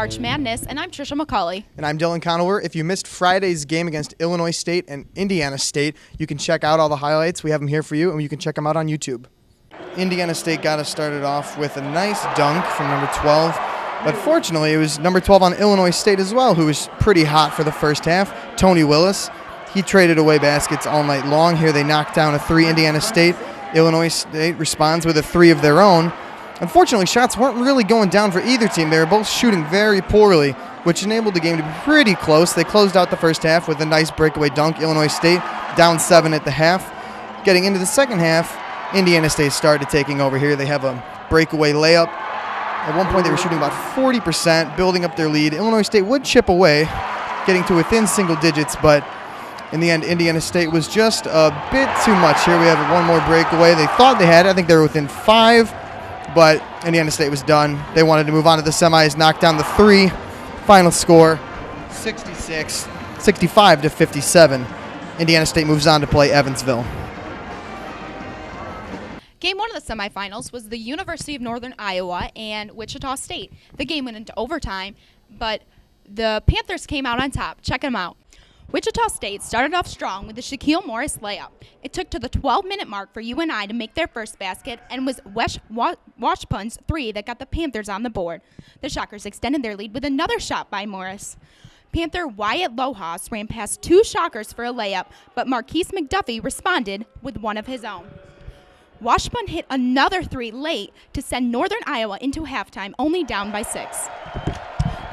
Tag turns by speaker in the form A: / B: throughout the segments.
A: March Madness, and I'm Trisha McCauley.
B: And I'm Dylan Conover. If you missed Friday's game against Illinois State and Indiana State, you can check out all the highlights. We have them here for you, and you can check them out on YouTube. Indiana State got us started off with a nice dunk from number 12. But fortunately, it was number 12 on Illinois State as well, who was pretty hot for the first half, Tony Willis. He traded away baskets all night long. Here they knocked down a three, Indiana State. Illinois State responds with a three of their own. Unfortunately, shots weren't really going down for either team. They were both shooting very poorly, which enabled the game to be pretty close. They closed out the first half with a nice breakaway dunk. Illinois State down 7 at the half. Getting into the second half, Indiana State started taking over here. They have a breakaway layup. At one point, they were shooting about 40%, building up their lead. Illinois State would chip away, getting to within single digits, but in the end, Indiana State was just a bit too much. Here we have one more breakaway. They thought they had it. I think they were within 5. But Indiana State was done. They wanted to move on to the semis, knock down the three. Final score, 65 to 57. Indiana State moves on to play Evansville.
A: Game 1 of the semifinals was the University of Northern Iowa and Wichita State. The game went into overtime, but the Panthers came out on top. Check them out. Wichita State started off strong with the Shaquille Morris layup. It took to the 12-minute mark for UNI to make their first basket, and was Washpun's three that got the Panthers on the board. The Shockers extended their lead with another shot by Morris. Panther Wyatt Lohas ran past 2 Shockers for a layup, but Marquise McDuffie responded with one of his own. Washpun hit another 3 late to send Northern Iowa into halftime, only down by 6.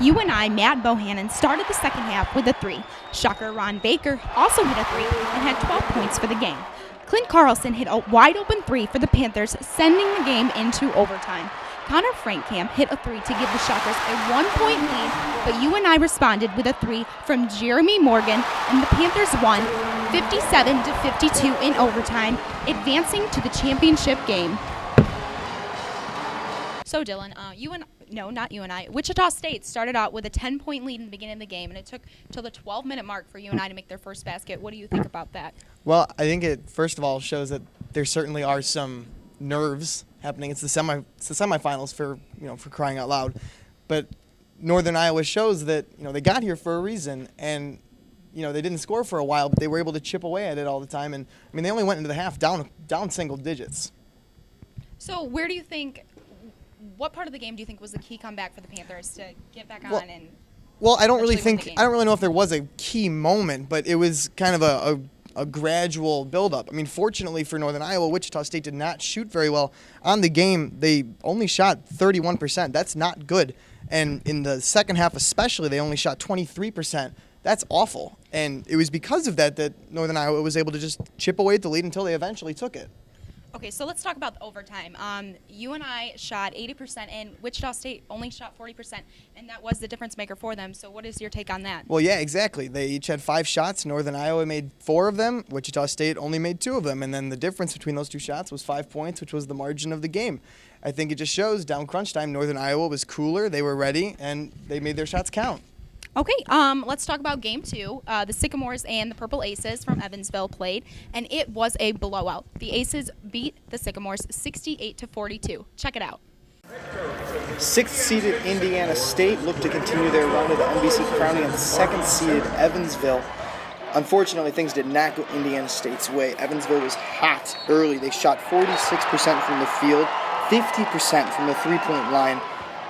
A: UNI Matt Bohannon started the second half with a 3. Shocker Ron Baker also hit a 3 and had 12 points for the game. Clint Carlson hit a wide-open 3 for the Panthers, sending the game into overtime. Connor Frankcamp hit a 3 to give the Shockers a 1-point lead, but UNI responded with a 3 from Jeremy Morgan, and the Panthers won 57 to 52 in overtime, advancing to the championship game. So Dylan, Wichita State started out with a 10-point lead in the beginning of the game, and it took till the 12-minute mark for UNI to make their first basket. What do you think about that?
B: Well, I think it first of all shows that there certainly are some nerves happening. It's the semifinals for crying out loud, but Northern Iowa shows that they got here for a reason, and they didn't score for a while, but they were able to chip away at it all the time. And I mean, they only went into the half down single digits.
A: So where do you think? What part of the game do you think was the key comeback for the Panthers to get back on and?
B: Well, I don't really know if there was a key moment, but it was kind of a gradual buildup. I mean, fortunately for Northern Iowa, Wichita State did not shoot very well on the game. They only shot 31%. That's not good. And in the second half especially, they only shot 23%. That's awful. And it was because of that Northern Iowa was able to just chip away at the lead until they eventually took it.
A: Okay, so let's talk about the overtime. UNI shot 80%, and Wichita State only shot 40%, and that was the difference maker for them. So what is your take on that?
B: Well, yeah, exactly. They each had 5 shots. Northern Iowa made 4 of them. Wichita State only made 2 of them, and then the difference between those 2 shots was 5 points, which was the margin of the game. I think it just shows down crunch time, Northern Iowa was cooler, they were ready, and they made their shots count.
A: Okay, let's talk about Game 2. The Sycamores and the Purple Aces from Evansville played, and it was a blowout. The Aces beat the Sycamores 68-42. Check it out.
B: 6th-seeded Indiana State looked to continue their run to the NBC crowning against 2nd-seeded Evansville. Unfortunately, things did not go Indiana State's way. Evansville was hot early. They shot 46% from the field, 50% from the three-point line.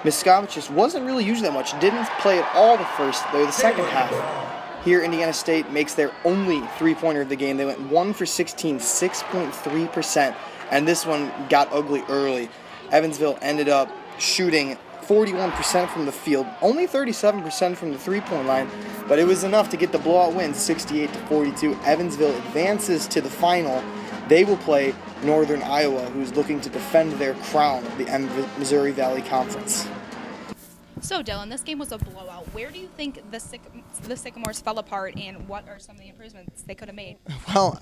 B: Miscavige just wasn't really used that much. Didn't play at all the second half. Here, Indiana State makes their only three-pointer of the game. They went 1 for 16, 6.3%, and this one got ugly early. Evansville ended up shooting 41% from the field, only 37% from the three-point line, but it was enough to get the blowout win, 68-42. Evansville advances to the final. They will play Northern Iowa, who's looking to defend their crown of the Missouri Valley Conference.
A: So, Dylan, this game was a blowout. Where do you think the Sycamores fell apart, and what are some of the improvements they could have made?
B: Well,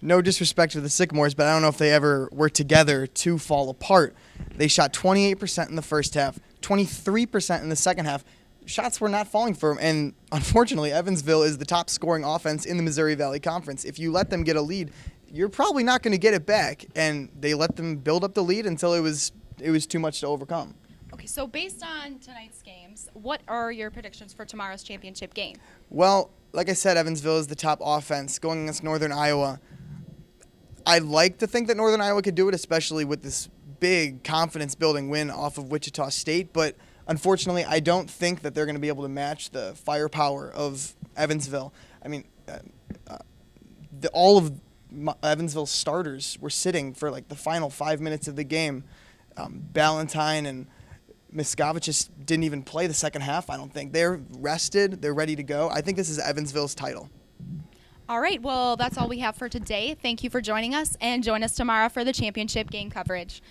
B: no disrespect to the Sycamores, but I don't know if they ever were together to fall apart. They shot 28% in the first half, 23% in the second half. Shots were not falling for them, and unfortunately, Evansville is the top scoring offense in the Missouri Valley Conference. If you let them get a lead, you're probably not going to get it back, and they let them build up the lead until it was too much to overcome.
A: Okay, so based on tonight's games, what are your predictions for tomorrow's championship game?
B: Well, like I said, Evansville is the top offense going against Northern Iowa. I'd like to think that Northern Iowa could do it, especially with this big confidence-building win off of Wichita State, but unfortunately, I don't think that they're going to be able to match the firepower of Evansville. I mean, all of Evansville's starters were sitting for like the final 5 minutes of the game. Ballantyne and Miscavige just didn't even play the second half, I don't think. They're rested. They're ready to go. I think this is Evansville's title.
A: All right, well, that's all we have for today. Thank you for joining us, and join us tomorrow for the championship game coverage.